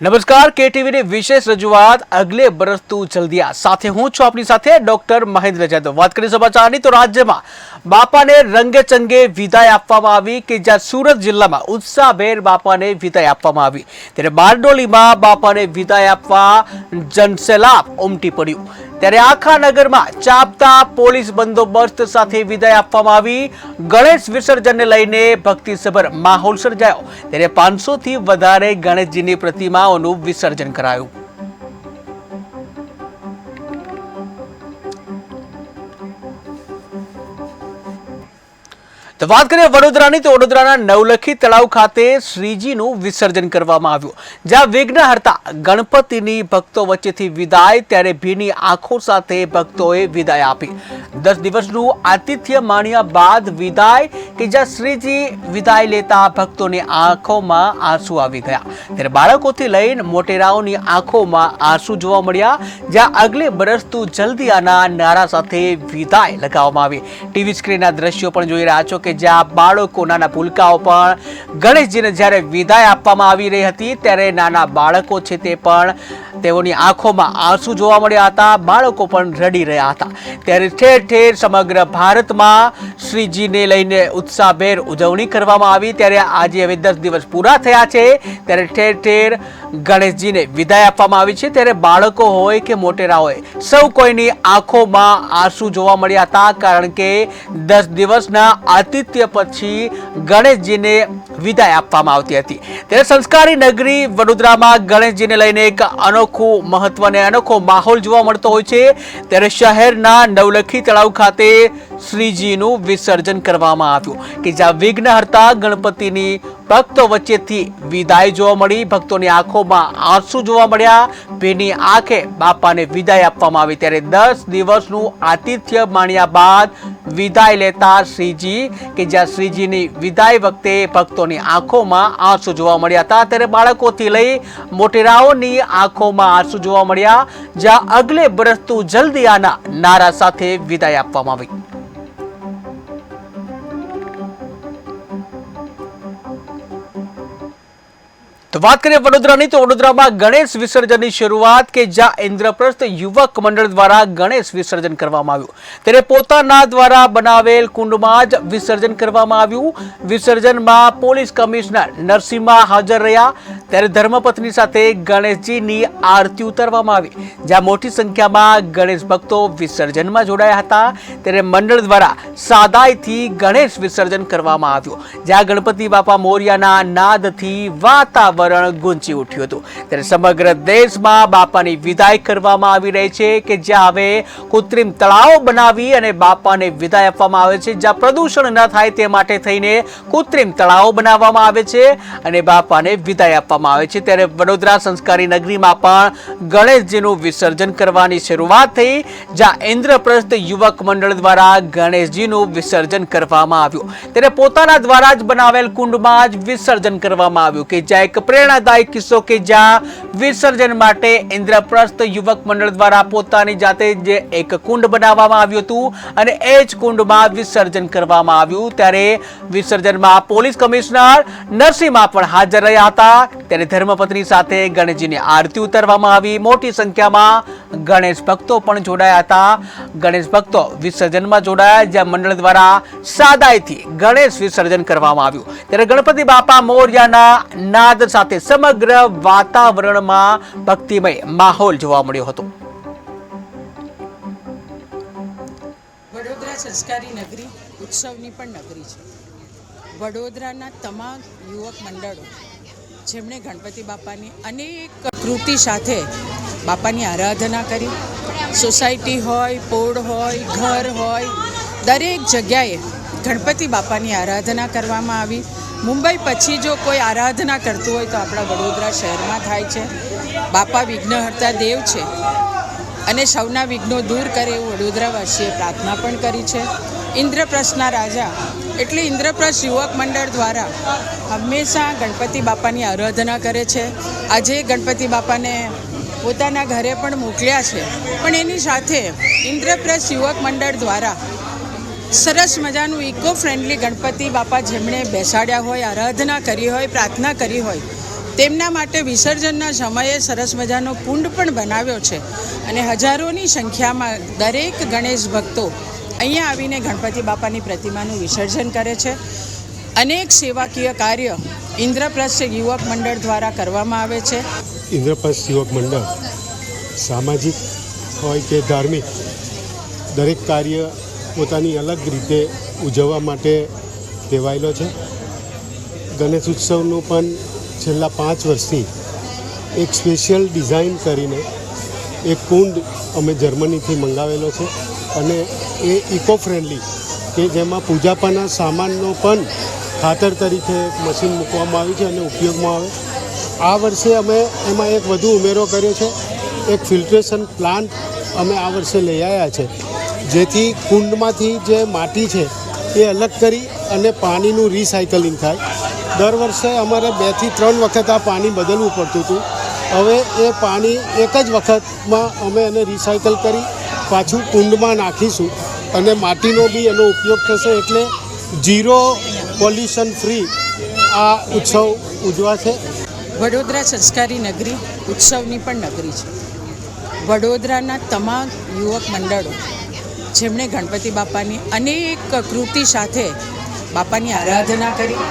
નમસ્કાર KTV ની વિશેષ રજૂઆત અગલે બરસ તું જલ્દિયા સાથે હું છું આપની સાથે ડોક્ટર મહેન્દ્ર જાદવ। વાત કરી સમાચારની તો રાજ્યમાં બાપાને રંગે ચંગે વિદાય આપવામાં આવી કે જ્યાં સુરત જિલ્લામાં ઉત્સાહભેર બાપાને વિદાય આપવામાં આવી ત્યારે બારડોલીમાં બાપાને વિદાય આપવા જનસેલાબ ઉમટી પડ્યું ત્યારે આખા નગરમાં ચાપતા પોલીસ બંદોબસ્ત સાથે વિદાય આપવામાં આવી। ગણેશ વિસર્જનને લઈને ભક્તિસભર માહોલ સર્જાયો ત્યારે 500 થી વધારે ગણેશજીની પ્રતિમાઓનું વિસર્જન કરાયું। તો વાત કરીએ વડોદરાની તો વડોદરાના નવલખી તળાવ ખાતે શ્રીજીનું વિસર્જન કરવામાં આવ્યું જ્યાં વિઘ્નહર્તા ગણપતિની ભક્તો વચ્ચેથી વિદાય ત્યારે ભીની આંખો સાથે ભક્તોએ વિદાય આપી। 10 દિવસનું આતિથ્ય માણ્યા બાદ વિદાય કે જ્યાં શ્રીજી વિદાય લેતા ભક્તોની આંખોમાં આંસુ આવી ગયા ત્યારે બાળકોથી લઈને મોટેરાઓની આંખોમાં આંસુ જોવા મળ્યા જ્યાં અગલે બરસ તું જલ્દી આના નારા સાથે વિદાય લગાવવામાં આવી। ટીવી સ્ક્રીનના દ્રશ્યો પણ જોઈ રહ્યા છો કે જ્યાં બાળકો નાના ભૂલકાઓ પણ ગણેશજીને જ્યારે વિદાય આપવામાં આવી રહી હતી ત્યારે નાના બાળકો છે તે પણ તેઓની આંખોમાં આંસુ જોવા મળ્યા હતા, બાળકો પણ રડી રહ્યા હતા ત્યારે ઠેર ઠેર સમગ્ર ભારતમાં શ્રીજીને લઈને ઉત્સાહભેર ઉજવણી કરવામાં આવી ત્યારે આજે હવે 10 દિવસ પૂરા થયા છે ત્યારે ઠેર ઠેર ગણેશજીને વિદાય આપવામાં આવી છે ત્યારે બાળકો હોય કે મોટેરા હોય સૌ કોઈની આંખોમાં આંસુ જોવા મળ્યા હતા કારણ કે 10 દિવસના આતિથ્ય પછી ગણેશજીને વિદાય આપવામાં આવતી હતી ત્યારે સંસ્કારી નગરી વડોદરામાં ગણેશજીને લઈને એક અનોખું મહત્વ અને અનોખો માહોલ જોવા મળતો હોય છે ત્યારે શહેરના નવલખી તળાવ ખાતે શ્રીજીનું વિસર્જન કરવામાં આવ્યું કે જ્યાં વિઘ્નહર્તા ગણપતિની ભક્તો વચ્ચેથી વિદાય જોવા મળી, ભક્તોની આંખોમાં આંસુ જોવા મળ્યા, ભીની આંખે બાપાને વિદાય આપવામાં આવી ત્યારે 10 દિવસનું આતિથ્ય માણ્યા બાદ વિદાય લેતા શ્રીજી કે જ્યાં શ્રીજીની વિદાય વખતે ભક્તોની આંખોમાં આંસુ જોવા મળ્યા હતા ત્યારે બાળકોથી લઈ મોટેરાઓની આંખોમાં આંસુ જોવા મળ્યા જ્યાં અગલે બરસ તું જલ્દી આના નારા સાથે વિદાય આપવામાં આવી। તો વાત કરીએ વડોદરાની તો વડોદરામાં ગણેશ વિસર્જનની શરૂઆત કે જ્યાં ઇન્દ્રપ્રસ્થ યુવક મંડળ દ્વારા ગણેશ વિસર્જન કરવામાં આવ્યું ત્યારે પોતાના દ્વારા બનાવેલ કુંડમાં જ વિસર્જન કરવામાં આવ્યું। વિસર્જનમાં પોલીસ કમિશનર નરસિંહા હાજર રહ્યા ત્યારે ધર્મપત્ની સાથે ગણેશજીની આરતી ઉતારવામાં આવી જ્યાં મોટી સંખ્યામાં ગણેશ ભક્તો વિસર્જનમાં જોડાયા હતા ત્યારે મંડળ દ્વારા સાદાઈથી ગણેશ વિસર્જન કરવામાં આવ્યું જ્યાં ગણપતિ બાપા મોરિયાના નાદથી વાતાવરણ ગુંજી ઉઠ્યું હતું ત્યારે સમગ્ર દેશમાં બાપાની વિદાય કરવામાં આવી રહી છે કે જ્યાં હવે કૃત્રિમ તળાવ બનાવી અને બાપાને વિદાય આપવામાં આવે છે જ્યાં પ્રદૂષણ ન થાય તે માટે થઈને કૃત્રિમ તળાવ બનાવવામાં આવે છે અને બાપાને વિદાય આપવામાં આવે છે ત્યારે વડોદરા સંસ્કારી નગરીમાં પણ ગણેશજીનું વિસર્જન કરવાની શરૂઆત થઈ જ્યાં ઇન્દ્રપ્રસ્થ યુવક મંડળ દ્વારા ગણેશજીનું વિસર્જન કરવામાં આવ્યું ત્યારે પોતાના દ્વારા જ બનાવેલ કુંડમાં જ વિસર્જન કરવામાં આવ્યું કે જ્યાં એક પ્રેરણાદાયક કિસ્સો કે જ્યાં વિસર્જન માટે ઇન્દ્રપ્રસ્થ યુવક મંડળ દ્વારા પોતાની જાતે જે એક કુંડ બનાવવામાં આવ્યું હતું અને એ જ કુંડમાં વિસર્જન કરવામાં આવ્યું ત્યારે વિસર્જનમાં પોલીસ કમિશનર નરસિંહા પણ હાજર રહ્યા હતા ત્યારે ધર્મપત્ની સાથે ગણેશજીની આરતી ઉતારવામાં આવી। મોટી સંખ્યામાં ગણેશ ભક્તો પણ જોડાયા હતા। ગણેશ ભક્તો વિસર્જનમાં જોડાયા જ્યાં મંડળ દ્વારા સાદાઈથી ગણેશ વિસર્જન કરવામાં આવ્યું ત્યારે ગણપતિ બાપા મોરિયાના નાદ સાથે સમગ્ર વાતાવરણમાં ભક્તિમય માહોલ જોવા મળ્યો હતો। વડોદરા સંસ્કારી નગરી ઉત્સવની પણ નગરી છે। વડોદરાના તમામ યુવક મંડળો જેમણે ગણપતિ બાપાની અનેક કૃતિ સાથે બાપાની આરાધના કરી, સોસાયટી હોય, પોળ હોય, ઘર હોય, દરેક જગ્યાએ ગણપતિ બાપાની આરાધના કરવામાં આવી। મુંબઈ પછી જો કોઈ આરાધના કરતું હોય તો આપણા વડોદરા શહેરમાં થાય છે। બાપા વિઘ્નહર્તા દેવ છે અને સૌના વિઘ્નો દૂર કરે એવું વડોદરાવાસીએ પ્રાર્થના પણ કરી છે। ઇન્દ્રપ્રસ્થના રાજા એટલે ઇન્દ્રપ્રસ્થ યુવક મંડળ દ્વારા હંમેશા ગણપતિ બાપાની આરાધના કરે છે। આજે ગણપતિ બાપાને પોતાના ઘરે પણ મોકલ્યા છે પણ એની સાથે ઇન્દ્રપ્રસ્થ યુવક મંડળ દ્વારા સરસ મજાનું ઇકો ફ્રેન્ડલી ગણપતિ બાપા જેમણે બેસાડ્યા હોય, આરાધના કરી હોય, પ્રાર્થના કરી હોય તેમના માટે વિસર્જનના સમયે સરસ મજાનો કુંડ પણ બનાવ્યો છે અને હજારોની સંખ્યામાં દરેક ગણેશ ભક્તો અહીંયા આવીને ગણપતિ બાપાની પ્રતિમાનું વિસર્જન કરે છે. અનેક સેવાકીય કાર્ય ઇન્દ્રપ્રસ્થ યુવક મંડળ દ્વારા કરવામાં આવે છે. ઇન્દ્રપ્રસ્થ યુવક મંડળ સામાજિક હોય કે ધાર્મિક દરેક કાર્ય પોતાની અલગ રીતે ઉજવવા માટે ટેવાયેલો છે. ગણેશ ઉત્સવનું પણ છેલ્લા 5 વર્ષથી એક સ્પેશિયલ ડિઝાઇન કરીને એક કુંડ અમે જર્મનીથી મંગાવેલો છે અને એ ઇકો ફ્રેન્ડલી કે જેમાં પૂજાપાના સામાનનો પણ ખાતર તરીકે એક મશીન મૂકવામાં આવ્યું છે અને ઉપયોગમાં આવે. આ વર્ષે અમે એમાં એક વધુ ઉમેરો કર્યો છે. એક ફિલ્ટ્રેશન પ્લાન્ટ અમે આ વર્ષે લઈ આવ્યા છે, જેથી કુંડમાંથી જે માટી છે એ અલગ કરી અને પાણીનું રિસાયકલિંગ થાય. દર વર્ષે અમારે 2 થી 3 વખત આ પાણી બદલવું પડતું હતું. હવે એ પાણી એક જ વખતમાં અમે એને રિસાયકલ કરી પાછું કુંડમાં નાખીશું અને માટીનો બી એનો ઉપયોગ થશે, એટલે ઝીરો પોલ્યુશન ફ્રી આ ઉત્સવ ઉજવાશે. વડોદરા સંસ્કારી નગરી ઉત્સવની પણ નગરી છે. વડોદરાના તમામ યુવક મંડળો જેમણે ગણપતિ બાપાની અનેક કૃતિ સાથે બાપાની આરાધના કરી.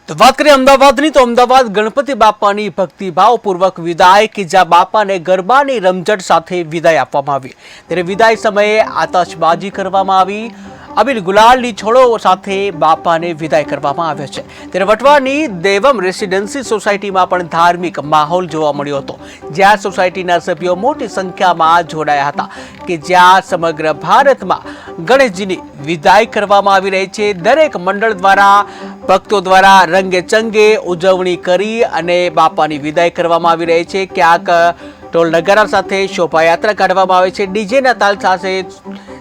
તો વાત કરીએ અમદાવાદની, તો અમદાવાદ ગણપતિ બાપાની ભક્તિભાવપૂર્વક વિદાય કે જ્યાં બાપાને ગરબાની રમઝટ સાથે વિદાય આપવામાં આવી. ત્યારે વિદાય સમયે આતશબાજી કરવામાં આવી. અબીલ ગુલાલની છોડો સાથે બાપાને વિદાય કરવામાં આવ્યો છે. ત્યારે વટવાની દેવમ રેસિડેન્સી સોસાયટીમાં પણ ધાર્મિક માહોલ જોવા મળ્યો હતો, જ્યાં સોસાયટીના સભ્યો મોટી સંખ્યામાં જોડાયા હતા કે જ્યાં સમગ્ર ભારતમાં ગણેશજીની વિદાય કરવામાં આવી રહી છે. દરેક મંડળ દ્વારા ભક્તો દ્વારા રંગે ચંગે ઉજવણી કરી અને બાપાની વિદાય કરવામાં આવી રહી છે. ક્યાંક ઢોલ નગારા સાથે શોભાયાત્રા કાઢવામાં આવે છે, ડીજેના તાલ સાથે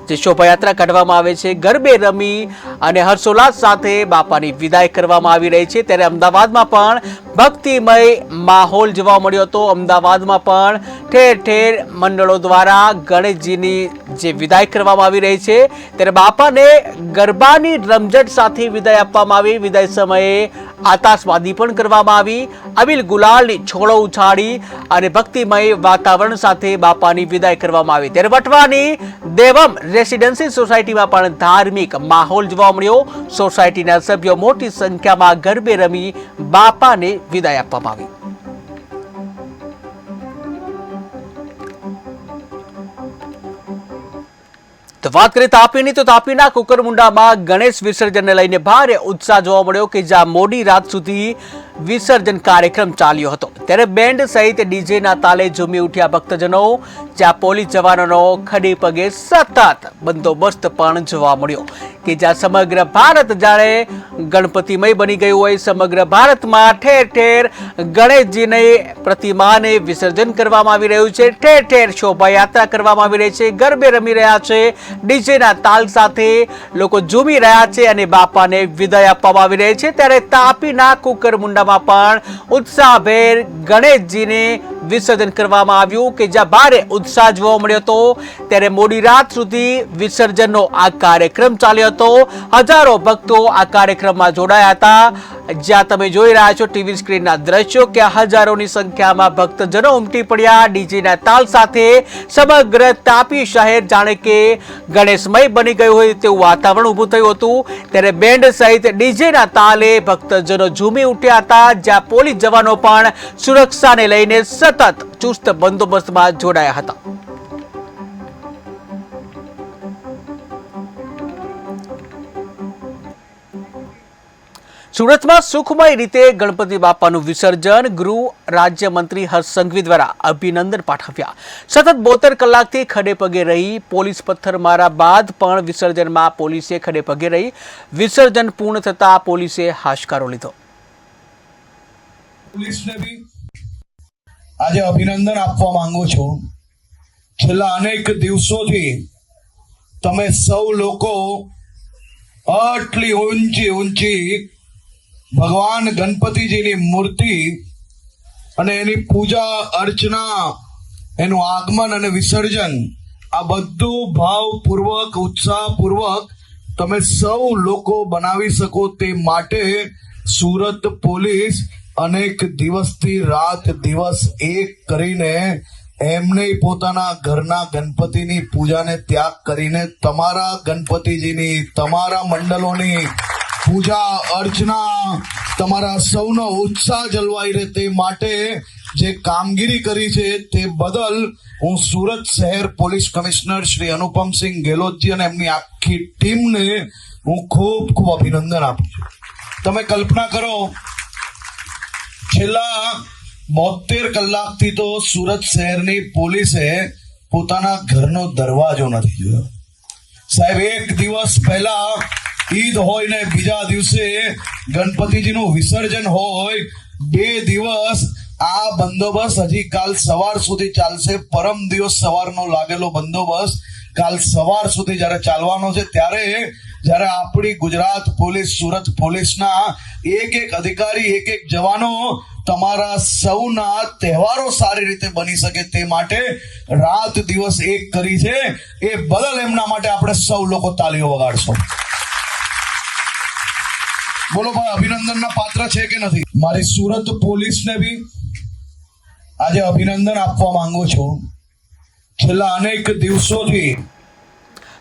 જે શોભાયાત્રા કાઢવામાં આવે છે, ગરબે રમી અને હર્ષોલ્લાસ સાથે બાપાની વિદાય કરવામાં આવી રહી છે. ત્યારે અમદાવાદમાં પણ ભક્તિમય માહોલ જોવા મળ્યો હતો. અમદાવાદમાં પણ ઠેર ઠેર મંડળો દ્વારા ગણેશજીની જે વિદાય કરવામાં આવી રહી છે, ત્યારે બાપાને ગરબાની રમઝટ સાથે વિદાય આપવામાં આવી. વિદાય સમયે આતશબાજી પણ કરવામાં આવી. અબીલ ગુલાલની છોડો ઉછાળી અને ભક્તિમય વાતાવરણ સાથે બાપાની વિદાય કરવામાં આવી. ત્યારે વટવાની દેવમ રેસિડેન્સી સોસાયટીમાં પણ ધાર્મિક માહોલ જોવા મળ્યો. સોસાયટીના સભ્યો મોટી સંખ્યામાં ગરબે રમી બાપાને વિદાય આપવામાં આવી. તો વાત કરીએ તાપીની, તો તાપીના કુકરમુંડામાં ગણેશ વિસર્જનને લઈને ભારે ઉત્સાહ જોવા મળ્યો કે જ્યાં મોડી રાત સુધી વિસર્જન કાર્યક્રમ ચાલ્યો હતો. ત્યારે બેન્ડ સહિત ડીજેના તાલે ઝૂમી ઉઠ્યા ભક્તજનો, જ્યાં પોલીસ જવાનોનો ખડે પગે સતત બંદોબસ્ત પણ જોવા મળ્યો કે જ્યાં સમગ્ર ભારત જાણે ગણપતિમય બની ગયું હોય. સમગ્ર ભારતમાં ઠેર ઠેર ગણેશજીની પ્રતિમાને વિસર્જન કરવામાં આવી રહ્યું છે. ઠેર ઠેર શોભાયાત્રા કરવામાં આવી રહી છે, ગરબે રમી રહ્યા છે, ડીજેના તાલ સાથે લોકો ઝૂમી રહ્યા છે અને બાપાને વિદાય આપવામાં આવી રહી છે. ત્યારે તાપીના કુકરમુંડામાં પણ ઉત્સાહભેર ગણેશજીને વિસર્જન કરવામાં આવ્યું કે જ્યાં ભારે ઉત્સાહ જોવા મળ્યો હતો. ત્યારે મોડી રાત સુધી વિસર્જનનો આ કાર્યક્રમ ચાલ્યો હતો. હજારો ભક્તો આ કાર્યક્રમમાં જોડાયા હતા. જ્યાં તમે જોઈ રહ્યા છો ટીવી સ્ક્રીનના દ્રશ્યો કે હજારોની સંખ્યામાં ભક્તજનો ઉમટી પડ્યા. ડીજેના તાલ સાથે સમગ્ર તાપી શહેર જાણે કે ગણેશમય બની ગયું હોય તેવું વાતાવરણ ઊભું થયું હતું. ત્યારે બેન્ડ સહિત ડીજેના તાલે ભક્તજનો ઝૂમી ઉઠ્યા હતા, જ્યાં પોલીસ જવાનો પણ સુરક્ષાને લઈને સતત ચુસ્ત બંદોબસ્તમાં જોડાયા હતા. સુરતમાં સુખમય રીતે ગણપતિ બાપાનું વિસર્જન, ગૃહ રાજ્યમંત્રી હર્ષ સંઘવી દ્વારા અભિનંદન પાઠવ્યા. સતત 72 કલાકથી ખડે પગે રહી પોલીસ પથ્થરમારા બાદ પણ વિસર્જનમાં પોલીસે ખડે પગે રહી. વિસર્જન પૂર્ણ થતા પોલીસે હાશકારો લીધો. પોલીસને બી આજે અભિનંદન આપવા માંગુ છું. છેલ્લા અનેક દિવસોથી તમે સૌ લોકો આટલી ઊંચી ભગવાન ગણપતિજીની મૂર્તિ અને એની પૂજા અર્ચના, એનું આગમન અને વિસર્જન, આ બધું ભાવપૂર્વક ઉત્સાહપૂર્વક તમે સૌ લોકો બનાવી શકો તે માટે સુરત પોલીસ અનેક દિવસથી રાત દિવસ એક કરીને એમને પોતાના ઘરના ગણપતિની પૂજાને ત્યાગ કરીને તમારા ગણપતિજીની, તમારા મંડળોની પૂજા અર્ચના, તમારા સૌનો ઉત્સાહ જળવાઈ રહે તે માટે જે કામગીરી કરી છે તે બદલ હું સુરત શહેર પોલીસ કમિશનર શ્રી અનુપમસિંહ ગેહલોતજી અને એમની આખી ટીમને હું ખૂબ ખૂબ અભિનંદન આપું છું. તમે કલ્પના કરો, છેલ્લા 72 કલાકથી તો સુરત શહેરની પોલીસે પોતાના ઘરનો દરવાજો નથી જોયો. સાહેબ, એક દિવસ પહેલા ઈદ હોય ને બીજા દિવસે ગણપતિજીનું વિસર્જન હોય, 2 દિવસ આ બંદોબસ્ત હજી કાલ સવાર સુધી ચાલશે. પરમ દિવસ સવારનો લાગેલો બંદોબસ્ત કાલ સવાર સુધી જ્યારે ચાલવાનો છે, ત્યારે જ્યારે આપણી ગુજરાત પોલીસ, સુરત પોલીસના એક એક અધિકારી, એક એક જવાનો તમારા સૌના તહેવારો સારી રીતે બની શકે તે માટે રાત દિવસ એક કરી છે. એ બદલ એમના માટે આપણે સૌ લોકો તાળીઓ વગાડશો. બોલો ભાઈ, અભિનંદનના પાત્ર છે કે નથી? મારી સુરત પોલીસને બી આજે અભિનંદન આપવા માંગુ છું. છેલ્લા અનેક દિવસોથી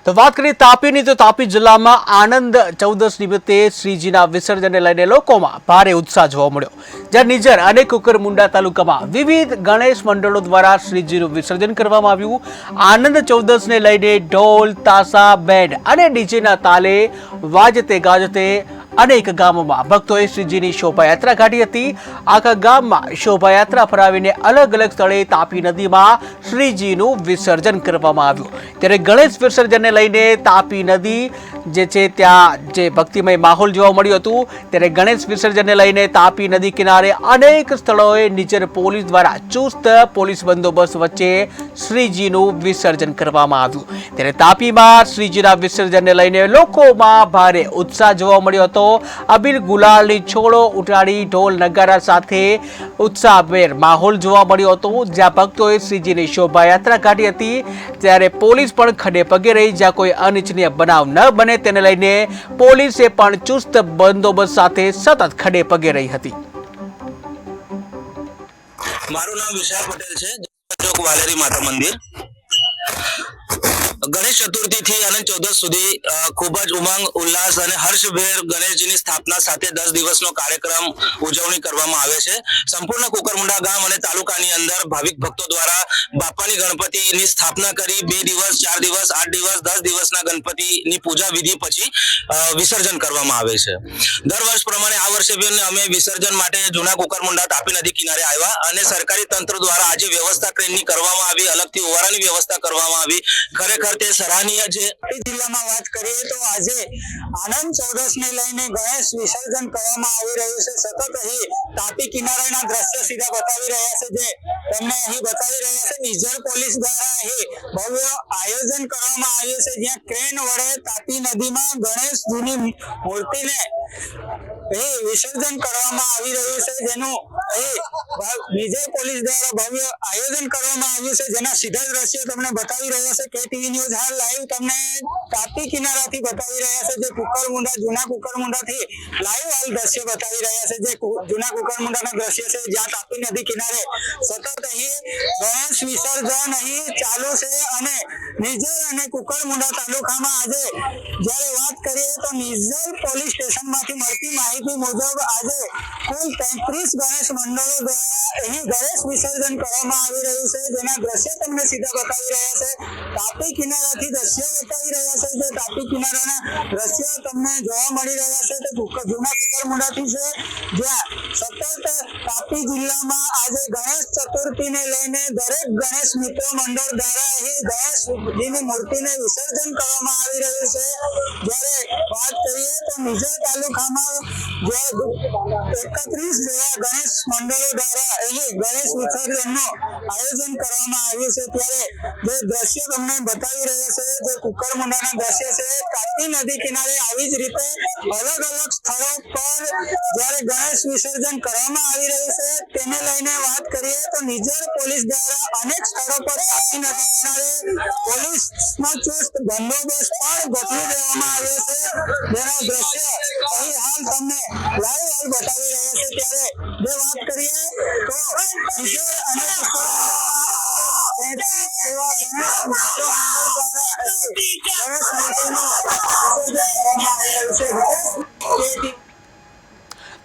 તો વાત કરીએ તાપીની, તો તાપી જિલ્લામાં આનંદ ચૌદશ નિમિત્તે શ્રીજીના વિસર્જનને લઈને લોકોમાં ભારે ઉત્સાહ જોવા મળ્યો. જ્યાં નિઝર અને કુકરમુંડા તાલુકામાં વિવિધ ગણેશ મંડળો દ્વારા શ્રીજીનું વિસર્જન કરવામાં આવ્યું. આનંદ ચૌદશને લઈને ઢોલ, તાસા, બેન્ડ અને ડીજેના તાલે વાજતે ગાજતે અનેક ગામોમાં ભક્તોએ શ્રીજીની શોભાયાત્રા કાઢી હતી. આખા ગામમાં શોભાયાત્રા ફરાવીને અલગ અલગ સ્થળે તાપી નદીમાં શ્રીજીનું વિસર્જન કરવામાં આવ્યું. ત્યારે ગણેશ વિસર્જનને લઈને તાપી નદી જે છે ત્યાં જે ભક્તિમય માહોલ જોવા મળ્યું હતું. ત્યારે ગણેશ વિસર્જનને લઈને તાપી નદી કિનારે અનેક સ્થળોએ નિઝર પોલીસ દ્વારા ચુસ્ત પોલીસ બંદોબસ્ત વચ્ચે શ્રીજીનું વિસર્જન કરવામાં આવ્યું. ત્યારે તાપીમાં શ્રીજીના વિસર્જનને લઈને લોકોમાં ભારે ઉત્સાહ જોવા મળ્યો હતો. અબીલ ગુલાલની છોડો ઉટાડી ઢોલ નગારા સાથે ઉત્સાહભેર માહોલ જોવા મળ્યો હતો. જ્યાં ભક્તોએ શ્રીજીની શોભાયાત્રા કાઢી હતી, ત્યારે પોલીસ પણ ખડે પગે રહી. જ્યાં કોઈ અનિચ્છનીય બનાવ ન બને તેને લઈને પોલીસે પણ ચુસ્ત બંદોબસ્ત સાથે સતત ખડે પગે રહી હતી. મારું નામ વિશાલ પટેલ છે, ચોક વાલેરી માતા મંદિર. ગણેશ ચતુર્થી થી અનંત ચૌદશ સુધી ખૂબ જ ઉમંગ, ઉલ્લાસ અને હર્ષભેર ગણેશજીની સ્થાપના સાથે 10 દિવસનો કાર્યક્રમ ઉજવણી કરવામાં આવે છે. સંપૂર્ણ કુકરમુંડા ગામ અને તાલુકાની અંદર ભાવિક ભક્તો દ્વારા બાપાની ગણપતિની સ્થાપના કરી 2 દિવસ, 4 દિવસ, 8 દિવસ, 10 દિવસના ગણપતિની પૂજા વિધિ પછી વિસર્જન કરવામાં આવે છે. દર વર્ષ પ્રમાણે આ વર્ષે પણ અમે વિસર્જન માટે જૂના કુકરમુંડા તાપી નદી કિનારે આવ્યા અને સરકારી તંત્ર દ્વારા આજે વ્યવસ્થા ટ્રેનની કરવામાં આવી, અલગથી ઓવારાની વ્યવસ્થા કરવામાં આવી. ખરેખર તે સરાહનીય છે. જિલ્લામાં વાત કરીએ તો આજે આનંદ ચૌદશને લઈને ગણેશ વિસર્જન કરવામાં આવી રહ્યું છે. સતત અહીં તાપી કિનારાના દ્રશ્ય સીધા બતાવી રહ્યા છે, જે તમને અહીં બતાવી રહ્યા છે. નિઝર પોલીસ દ્વારા અહીં ભવ્ય આયોજન કરવામાં આવ્યું છે, જ્યાં ક્રેન વડે તાપી નદીમાં ગણેશજીની મૂર્તિને વિસર્જન કરવામાં આવી રહ્યું છે, જેનું અહીં વિજય પોલીસ દ્વારા ભવ્ય આયોજન કરવામાં આવ્યું છે, જેના સીધા દ્રશ્યો તમને બતાવી રહ્યા છે. કેટીવી ન્યૂઝ હાલ લાઈવ તમને તાપી કિનારાથી બતાવી રહ્યા છે, જે કુકરમુંડા, જૂના કુકરમુંડાથી લાઈવ હાલ દ્રશ્ય બતાવી રહ્યા છે, જે જૂના કુકરમુંડાના દ્રશ્ય છે, જ્યાં તાપી નદી કિનારે સતત અહીં ગણેશ વિસર્જન અહીં ચાલુ છે. અને નિઝર અને કુકરમુંડા તાલુકામાં આજે જ્યારે વાત કરીએ તો નિઝર પોલીસ સ્ટેશનમાંથી મળતી માહિતી મુજબ આજે કુલ 33 ગણેશ મંડળો દ્વારા અહીં ગણેશ વિસર્જન કરવામાં આવી રહ્યું છે, જેના દ્રશ્ય તમને સીધા બતાવી રહ્યા છે. તાપી કિનારાથી દ્રશ્યો બતાવી રહ્યા છે, જે તાપી કિનારાના દ્રશ્યો તમને જોવા મળી રહ્યા છે તે જૂના કુકરમુંડાથી છે, જ્યાં સતત તાપી જિલ્લામાં આજે ગણેશ ચતુર્થીને લઈને દરેક ગણેશ મિત્ર મંડળ દ્વારા અહીં ગણેશજીની મૂર્તિને વિસર્જન કરવામાં આવી રહ્યું છે. જ્યારે વાત કરીએ તો નિઝર તાલુકામાં 31 જેવા ગણેશ મંડળો દ્વારા અહીં ગણેશ વિસર્જનનું આયોજન કરવામાં આવ્યું છે. ત્યારે જે દ્રશ્ય તમને બતાવી રહ્યા છે, જે કુકરમુંડાના દ્રશ્ય છે, તાપી નદી કિનારે આવી જ રીતે અલગ અલગ સ્થળો પર જ્યારે ગણેશ વિસર્જન કરવામાં આવી રહ્યું છે તેને લઈને વાત કરીએ તો નિઝર પોલીસ દ્વારા અનેક સ્થળો પર તાપી નદી કિનારે પોલીસનો ચુસ્ત બંદોબસ્ત પણ ગોઠવી દેવામાં આવ્યો છે, જેના દ્રશ્ય અહીં હાલ તમને તમને લાઈવ હાલ બતાવી રહ્યા છે ત્યારે જે વાત કરીએ તો વિજય અને એવા ગણેશ ઉત્સવ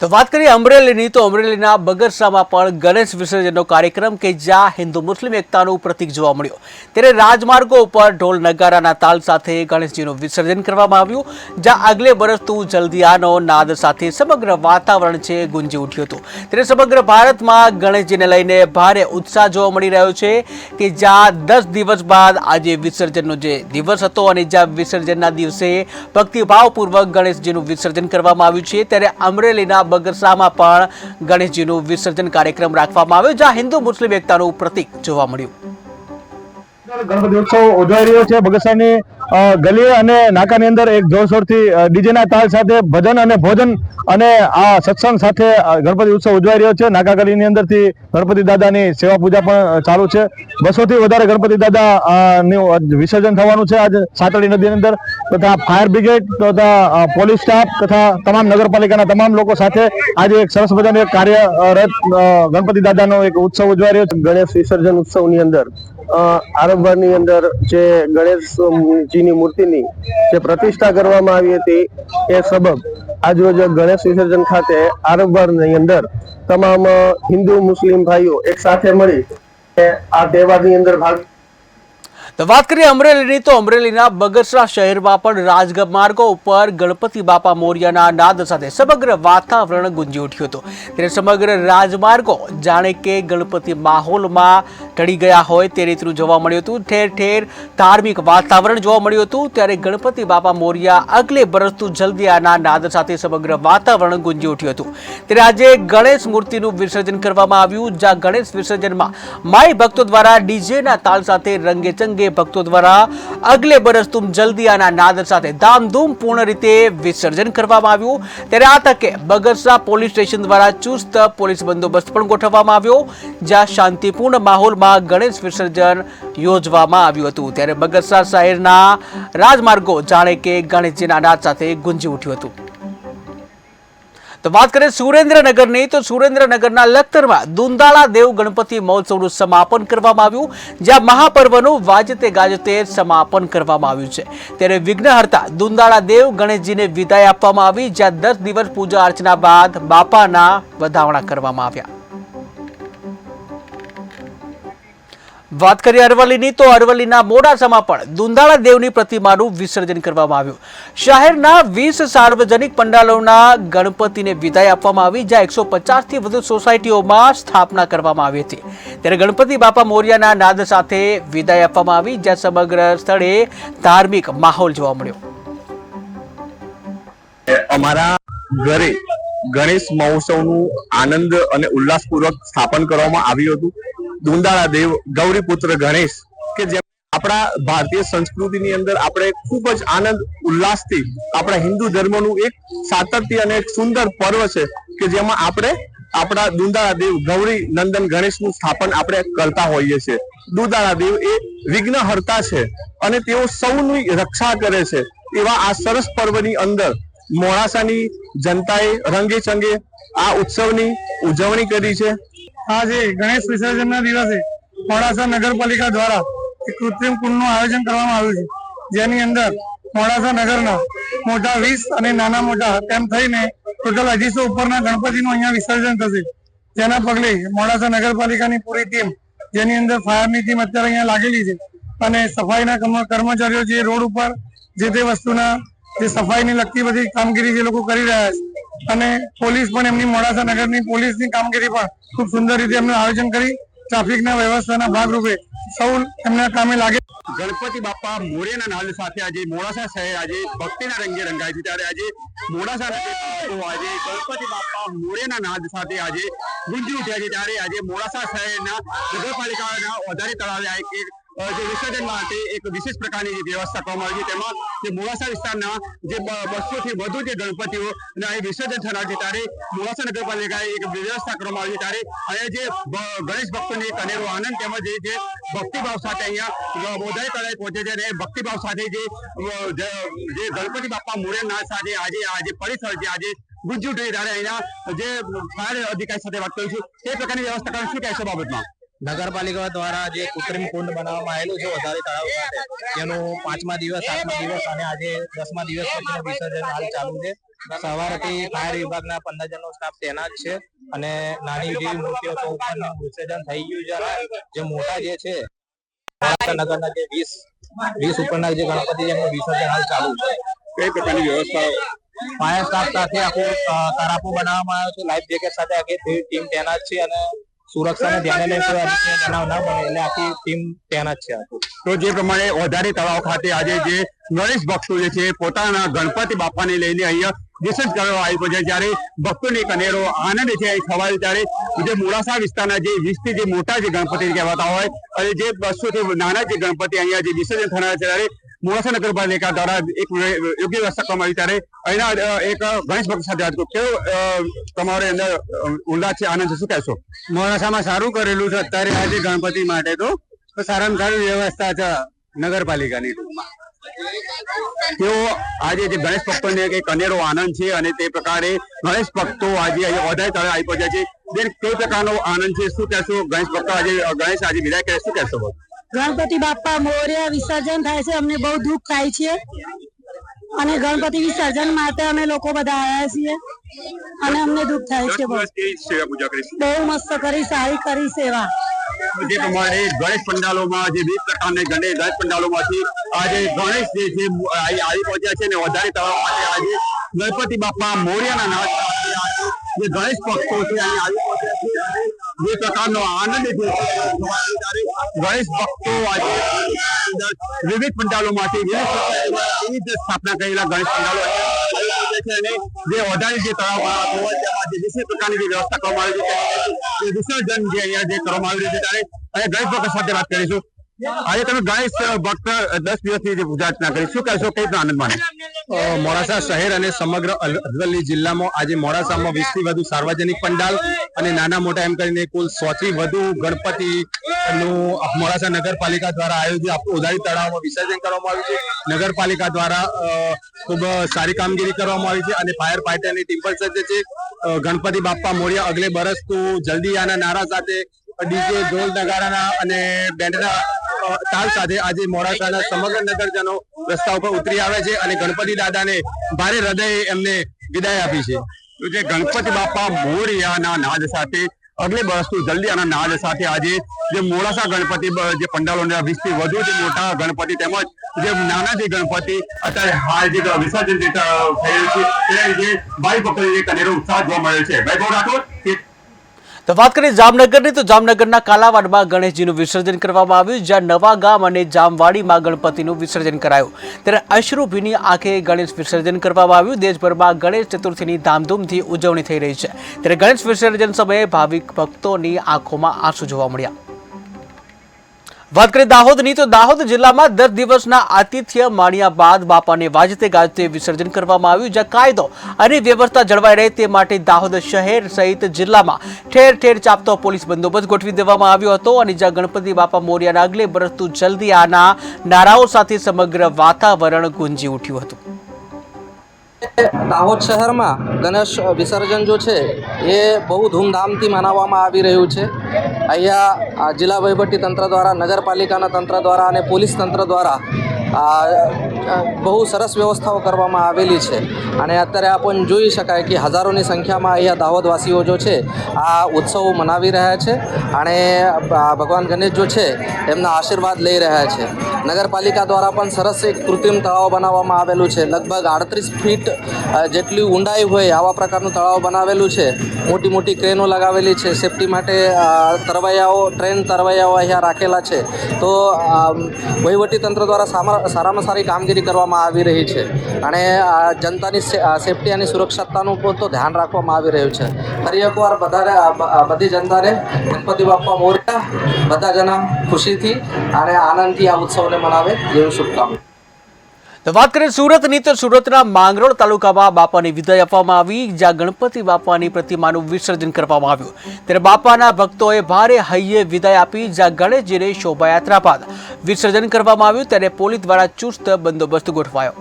તો વાત કરીએ અમરેલીની, તો અમરેલીના બગસરામાં પણ ગણેશ વિસર્જનનો કાર્યક્રમ કે જ્યાં હિન્દુ મુસ્લિમ એકતાનું પ્રતીક જોવા મળ્યું. ત્યારે રાજમાર્ગો ઉપર ઢોલ નગારાના તાલ સાથે ગણેશજીનું વિસર્જન કરવામાં આવ્યું, જ્યાં આગલે બરસ તું જલ્દી આનો નાદ સાથે સમગ્ર વાતાવરણ છે ગુંજી ઉઠ્યું હતું. ત્યારે સમગ્ર ભારતમાં ગણેશજીને લઈને ભારે ઉત્સાહ જોવા મળી રહ્યો છે કે જ્યાં 10 દિવસ બાદ આજે વિસર્જનનો જે દિવસ હતો અને જ્યાં વિસર્જનના દિવસે ભક્તિભાવપૂર્વક ગણેશજીનું વિસર્જન કરવામાં આવ્યું છે. ત્યારે અમરેલીના બગસરામાં પણ ગણેશજીનું વિસર્જન કાર્યક્રમ રાખવામાં આવ્યો, જ્યાં હિન્દુ મુસ્લિમ એકતાનું પ્રતીક જોવા મળ્યું. ગણપતિ ઉત્સવ ઉજવાઈ રહ્યો છે. બગસરાની ગલી અને નાકાની અંદર એક જોરશોરથી ડીજેના તાલ સાથે ભજન અને ભોજન અને આ સત્સંગ સાથે ગણપતિ ઉત્સવ ઉજવાઈ રહ્યો છે. નાકા ગલીની અંદરથી ગણપતિ દાદાની સેવા પૂજા પણ ચાલુ છે. 200 થી વધારે ગણપતિ દાદા નું વિસર્જન થવાનું છે આજ સાતડી નદીની અંદર. તથા ફાયર બ્રિગેડ તથા પોલીસ સ્ટાફ તથા તમામ નગરપાલિકાના તમામ લોકો સાથે આજે એક સરસ મજાનું એક કાર્યરત ગણપતિ દાદાનો એક ઉત્સવ ઉજવાઈ રહ્યો છે. ગણેશ વિસર્જન ઉત્સવની અંદર આરંભની અંદર જે ગણેશજીની મૂર્તિની જે પ્રતિષ્ઠા કરવામાં આવી હતી એ સબબ આજરોજ ગણેશ વિસર્જન ખાતે આરંભની અંદર તમામ હિન્દુ મુસ્લિમ ભાઈઓ એક સાથે મળી આ તહેવારની અંદર ભાગ. તો વાત કરીએ અમરેલીની, તો અમરેલીના બગસરા શહેરમાં પણ રાજમાર્ગો ઉપર ગણપતિ બાપા મોરિયાના નાદ સાથે સમગ્ર વાતાવરણ ગુંજી ઉઠ્યું હતું. ત્યારે સમગ્ર રાજમાર્ગો જાણે કે ગણપતિ માહોલમાં ઢળી ગયા હોય તે રીતનું જોવા મળ્યું હતું. ઠેર ઠેર ધાર્મિક વાતાવરણ જોવા મળ્યું હતું. ત્યારે ગણપતિ બાપા મોરિયા અગલે બરસ તું જલ્દી આના નાદ સાથે સમગ્ર વાતાવરણ ગુંજી ઉઠ્યું હતું. ત્યારે આજે ગણેશ મૂર્તિનું વિસર્જન કરવામાં આવ્યું, જ્યાં ગણેશ વિસર્જનમાં માઈ ભક્તો દ્વારા ડીજેના તાલ સાથે રંગેચંગે ભક્તો દ્વારા અગલે બરસ તુમ જલ્દી આના નાદ સાથે ધામધૂમ પૂર્ણ રીતે વિસર્જન કરવામાં આવ્યું. ત્યારે આ તકે બગસરા પોલીસ સ્ટેશન દ્વારા ચુસ્ત પોલીસ બંદોબસ્ત પણ ગોઠવવામાં આવ્યો, જ્યાં શાંતિપૂર્ણ માહોલમાં ગણેશ વિસર્જન યોજવામાં આવ્યું હતું. ત્યારે બગસરા શહેરના રાજમાર્ગો જાણે કે ગણેશજીના નાદ સાથે ગુંજી ઉઠ્યું હતું. તો વાત કરીએ સુરેન્દ્રનગરની, તો સુરેન્દ્રનગરના લખતરમાં દુંદાળા દેવ ગણપતિ મહોત્સવનું સમાપન કરવામાં આવ્યું, જ્યાં મહાપર્વનું વાજતે ગાજતે સમાપન કરવામાં આવ્યું છે. ત્યારે વિઘ્નહર્તા દુંદાળા દેવ ગણેશજીને વિદાય આપવામાં આવી, જ્યાં 10 દિવસ પૂજા અર્ચના બાદ બાપાના વધામણા કરવામાં આવ્યા. વાત કરીએ અરવલ્લીની, તો અરવલ્લીના મોડાસામાં પણ દુંદાળા દેવની પ્રતિમાનું વિસર્જન કરવામાં આવ્યું. શહેરના 20 સાર્વજનિક પંડાલોના ગણપતિને વિદાય આપવામાં આવી, જ્યાં 150 થી વધુ સોસાયટીઓમાં સ્થાપના કરવામાં આવી હતી. ત્યારે ગણપતિ બાપા મોરિયાના નાદ સાથે વિદાય આપવામાં આવી, જ્યાં સમગ્ર સ્થળે ધાર્મિક માહોલ જોવા મળ્યો. અમારા ઘરે ગણેશ મહોત્સવનું આનંદ અને ઉલ્લાસપૂર્વક સ્થાપન કરવામાં આવ્યું હતું. દુંદાળા દેવ ગૌરીપુત્ર ગણેશ કે જે આપણા ભારતીય સંસ્કૃતિની અંદર આપણે ખૂબ જ આનંદ ઉલ્લાસથી આપણા હિન્દુ ધર્મનું એક સાતત્ય અને એક સુંદર પર્વ છે કે જેમાં આપણે આપણા દુંદાળા દેવ ગૌરી નંદન ગણેશનું સ્થાપન આપણે કરતા હોઈએ છીએ. દુંદાળા દેવ એ વિઘ્નહર્તા છે અને તેઓ સૌની રક્ષા કરે છે. એવા આ સરસ પર્વની અંદર મોડાસાની જનતાએ રંગે ચંગે આ ઉત્સવની ઉજવણી કરી છે. આજે ગણેશ વિસર્જનના દિવસે મોડાસા નગરપાલિકા દ્વારા એક કૃત્રિમ કુંડનું આયોજન કરવામાં આવ્યું છે, જેની અંદર મોડાસા નગરના મોટા 20 અને નાના મોટા તેમ થઈને ટોટલ 250 ઉપરના ગણપતિનું અહીંયા વિસર્જન થશે. જેના પગલે મોડાસા નગરપાલિકાની પૂરી ટીમ, જેની અંદર ફાયરની ટીમ અત્યારે અહીંયા લાગેલી છે અને સફાઈના કર્મચારીઓ જે રોડ ઉપર જે તે વસ્તુના જે સફાઈને લગતી બધી કામગીરી જે લોકો કરી રહ્યા છે અને પોલીસ પણ એમની મોડાસા નગરની પોલીસની કામગીરી પણ ખૂબ સુંદર રીતે એમનું આયોજન કરી ટ્રાફિકના વ્યવસ્થાના ભાગરૂપે સૌ એમના કામે લાગે. ગણપતિ બાપા મોરિયાના નાદ સાથે આજે મોડાસા શહેર આજે ભક્તિના રંગે રંગાય છે. ત્યારે આજે મોડાસા આજે ગણપતિ બાપા મોરિયાના નાદ સાથે આજે ગુંજી ઉઠ્યા છે. ત્યારે આજે મોડાસા શહેરના નગરપાલિકાના વધારે તળાવે જે વિસર્જન માટે એક વિશેષ પ્રકારની વ્યવસ્થા કરવામાં આવી છે. તેમાં જે મોડાસા વિસ્તારના જે 200 થી વધુ જે ગણપતિઓ વિસર્જન થનાર છે, ત્યારે મોડાસા નગરપાલિકાએ એક વ્યવસ્થા કરવામાં આવી છે. ત્યારે અહીંયા જે ગણેશ ભક્તોને એક અનેરો આનંદ તેમજ જે ભક્તિભાવ સાથે અહીંયા વધારે તળાવે પહોંચે છે અને ભક્તિભાવ સાથે જે ગણપતિ બાપા મોરિયાના સાથે આજે પરિસર છે આજે ગુંજી ઉઠી ત્યારે અહીંયા જે ફાયર અધિકારી સાથે વાત કરીશું તે પ્રકારની વ્યવસ્થા કરવાની શું કહેશો બાબતમાં? નગરપાલિકા દ્વારા જે કૃત્રિમ કુંડ બનાવવામાં આવેલું છે વધારે તળાવ ખાતે, તેનું 5મા દિવસ 7મા દિવસ અને આજે 10મા દિવસ પછીનું વિસર્જન હાલ ચાલુ છે. સવારથી ફાયર વિભાગના 15 જણનો સ્ટાફ તૈનાત છે અને નાની જેવી મૂર્તિઓ તો ઉપરનું વિસર્જન થઈ ગયું છે. જે મોટા જે છે નગરના જે 20 ઉપરના જે ગણપતિ એમનું વિસર્જન હાલ ચાલુ છે. કઈ પ્રકારની વ્યવસ્થા? ફાયર સ્ટાફ સાથે આખું તરાપો બનાવવામાં આવ્યો છે, લાઈફ જેકેટ સાથે આખી ટીમ તૈનાત છે અને સુરક્ષાને ધ્યાને લઈને કોઈ અનિચ્છનીય બનાવ ના બને એટલે આખી ટીમ તૈનાત છે. તો જે પ્રમાણે વધારે તળાવ ખાતે આજે જે ગણેશ ભક્તો જે છે પોતાના ગણપતિ બાપાને લઈને અહીંયા વિસર્જન કરવા આવી પહોંચ્યા, જ્યારે ભક્તોને એક અનેરો આનંદ છે સવારે. ત્યારે જે મોડાસા વિસ્તારના જે 20 થી જે મોટા જે ગણપતિ કહેવાતા હોય અને જે 200 થી નાના જે ગણપતિ અહીંયા જે વિસર્જન થનાર છે, ત્યારે મોડાસા નગરપાલિકા દ્વારા એક યોગ્ય વ્યવસ્થા કરવામાં આવી. ત્યારે અહીંના એક ગણેશ ભક્ત સાથે વાત કરું, કેવો તમારે અંદર ઉલ્લાસ છે, આનંદ છે, શું કહેશો? મોડાસામાં સારું કરેલું છે અત્યારે આજે ગણપતિ માટે તો સારામાં સારી વ્યવસ્થા છે નગરપાલિકાની. તેઓ આજે જે ગણેશ ભક્તોને એક અનેરો આનંદ છે અને તે પ્રકારે ગણેશ ભક્તો આજે અહીંયા વધારે તળે આવી પહોંચ્યા છે. જે કઈ પ્રકારનો આનંદ છે, શું કહેશો? ગણેશ ભક્તો આજે ગણેશ આજે વિદાય કરે, શું કહેશો? ગણપતિ બાપા મોરયા વિસર્જન થાય છે, અમને બહુ દુઃખ થાય છે અને ગણપતિ વિસર્જન માટે અમે લોકો બધા આવ્યા છીએ અને અમને દુઃખ થાય છે. સેવા પૂજા કરી, બહુ મસ્ત કરી, સારી કરી સેવા. જે પ્રમાણે ગણેશ પંડાલોમાં જે 20 પ્રકારના ગણેશ પંડાલોમાંથી આજે ગણેશ જે છે આવી પહોંચ્યા છે અને વધારે તળાવ માટે આજે ગણપતિ બાપા મોરયાના નાદ જે ગણેશ ભક્તો છે અહીં આવી પહોંચ્યા છે. જે પ્રકારનો આનંદ છે ગણેશ ભક્તો આજે વિવિધ પંડાલોમાંથી વિવિધ સ્થાપના કરેલા ગણેશ પંડાલો છે અને જે વધારે જે તળાવ તેમાં જે વિશેષ પ્રકારની જે વ્યવસ્થા કરવામાં આવી છે, વિસર્જન જે અહીંયા જે કરવામાં આવી છે, ત્યારે અહીંયા ગણેશ ભક્ત સાથે વાત કરીશું. આજે તમે ગણેશ ભક્ત 10 દિવસની જે પૂજા અર્ચના કરી, શું કહેશો? કઈ આનંદ માને? મોડાસા શહેર અને સમગ્ર અરવલ્લી જિલ્લામાં આજે મોડાસામાં 20 થી વધુ સાર્વજનિક પંડાલ અને નાના મોટા એમ કરીને કુલ 100 થી વધુ ગણપતિ નું મોડાસા નગરપાલિકા દ્વારા આયોજિત ઉદારી તળાવમાં વિસર્જન કરવામાં આવ્યું છે. નગરપાલિકા દ્વારા ખૂબ સારી કામગીરી કરવામાં આવી છે અને ફાયર ફાઈટરની ટીમ પણ સજ્જ છે. ગણપતિ બાપા મોરિયા અગલે બરસ તો જલ્દી આના નારા સાથે ડીજે ઢોલ નગારાના અને બેન્ડના તાલ સાથે આજે મોડાસાના સમગ્ર નગરજનો રસ્તા ઉપર ઉતરી આવે છે અને ગણપતિ દાદાને ભારે હૃદયે એમને વિદાય આપી છે. તો જે ગણપતિ બાપા મોરયાના નાદ સાથે અગલે બરસ તો જલ્દી આના નાદ સાથે આજે જે મોડાસા ગણપતિ જે પંડાલોના 20 થી વધુ જે મોટા ગણપતિ તેમજ જે નાના જે ગણપતિ અત્યારે હાલ જે વિસર્જન થઈ રહ્યું છે, તે જે ભાઈ ભક્તોને એક અનેરો ઉત્સાહ જોવા મળે છે. ભાઈ બહુ રાઠોડ. તો વાત કરીએ જામનગરની, તો જામનગરના કાલાવાડમાં ગણેશજીનું વિસર્જન કરવામાં આવ્યું, જ્યાં નવા ગામ અને જામવાડીમાં ગણપતિનું વિસર્જન કરાયું. ત્યારે અશ્રુભીની આંખે ગણેશ વિસર્જન કરવામાં આવ્યું. દેશભરમાં ગણેશ ચતુર્થીની ધામધૂમથી ઉજવણી થઈ રહી છે, ત્યારે ગણેશ વિસર્જન સમયે ભાવિક ભક્તોની આંખોમાં આંસુ જોવા મળ્યા. વાત કરીએ દાહોદની, તો દાહોદ જિલ્લામાં 10 દિવસના આતિથ્ય માણ્યા બાદ બાપાને વાજતે ગાજતે વિસર્જન કરવામાં આવ્યું, જ્યાં કાયદો અને વ્યવસ્થા જળવાઈ રહે તે માટે દાહોદ શહેર સહિત જિલ્લામાં ઠેર ઠેર ચાપતો પોલીસ બંદોબસ્ત ગોઠવી દેવામાં આવ્યો હતો અને જ્યાં ગણપતિ બાપા મોરયાના અગલે બરસતું જલ્દી આના નારાઓ સાથે સમગ્ર વાતાવરણ ગુંજી ઉઠ્યું હતું. દાહોદ શહેરમાં ગણેશ વિસર્જન જો છે એ બહુ ધૂમધામથી મનાવવામાં આવી રહ્યું છે. અહીંયા જિલ્લા વહીવટી તંત્ર દ્વારા, નગરપાલિકાના તંત્ર દ્વારા અને પોલીસ તંત્ર દ્વારા બહુ સરસ વ્યવસ્થાઓ કરવામાં આવેલી છે અને અત્યારે આપણને જોઈ શકાય કે હજારોની સંખ્યામાં અહીંયા દાહોદવાસીઓ જો છે આ ઉત્સવો મનાવી રહ્યા છે અને ભગવાન ગણેશ જો છે એમના આશીર્વાદ લઈ રહ્યા છે. નગરપાલિકા દ્વારા પણ સરસ એક કૃત્રિમ તળાવ બનાવવામાં આવેલું છે. લગભગ 38 ફીટ જેટલી ઊંડાઈ હોય આવા પ્રકારનું તળાવ બનાવેલું છે. મોટી મોટી ક્રેનો લગાવેલી છે. સેફટી માટે ટ્રેન તરવૈયાઓ અહીંયા રાખેલા છે. તો વહીવટી તંત્ર દ્વારા સારામાં સારી કામગીરી કરવામાં આવી રહી છે અને જનતાની સેફટી અને સુરક્ષિતતાનું પણ તો ધ્યાન રાખવામાં આવી રહ્યું છે. ફરી એકવાર બધી જનતાને ગણપતિ બાપ્પા મોરયા બધા જણા ખુશીથી અને આનંદથી આ ઉત્સવને મનાવે જેવી શુભકામના. તો વાત કરીએ સુરતની, તો સુરતના માંગરોળ તાલુકામાં બાપાની વિદાય આપવામાં આવી, જ્યાં ગણપતિ બાપાની પ્રતિમાનું વિસર્જન કરવામાં આવ્યું. ત્યારે બાપાના ભક્તોએ ભારે હૈયે વિદાય આપી, જ્યાં ગણેશજીને શોભાયાત્રા બાદ વિસર્જન કરવામાં આવ્યું. ત્યારે પોલીસ દ્વારા ચુસ્ત બંદોબસ્ત ગોઠવાયો.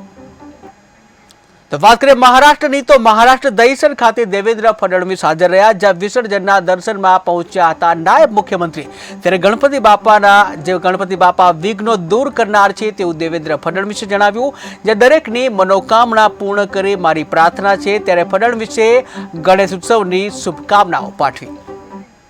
તો વાત કરીએ મહારાષ્ટ્રની, તો મહારાષ્ટ્ર દહીસર ખાતે દેવેન્દ્ર ફડણવીસ હાજર રહ્યા, જ્યાં વિસર્જનના દર્શનમાં પહોંચ્યા હતા નાયબ મુખ્યમંત્રી. ત્યારે ગણપતિ બાપા વિઘ્નો દૂર કરનાર છે તેવું દેવેન્દ્ર ફડણવીસે જણાવ્યું. જે દરેકની મનોકામના પૂર્ણ કરે મારી પ્રાર્થના છે. ત્યારે ફડણવીસે ગણેશ ઉત્સવની શુભકામનાઓ પાઠવી.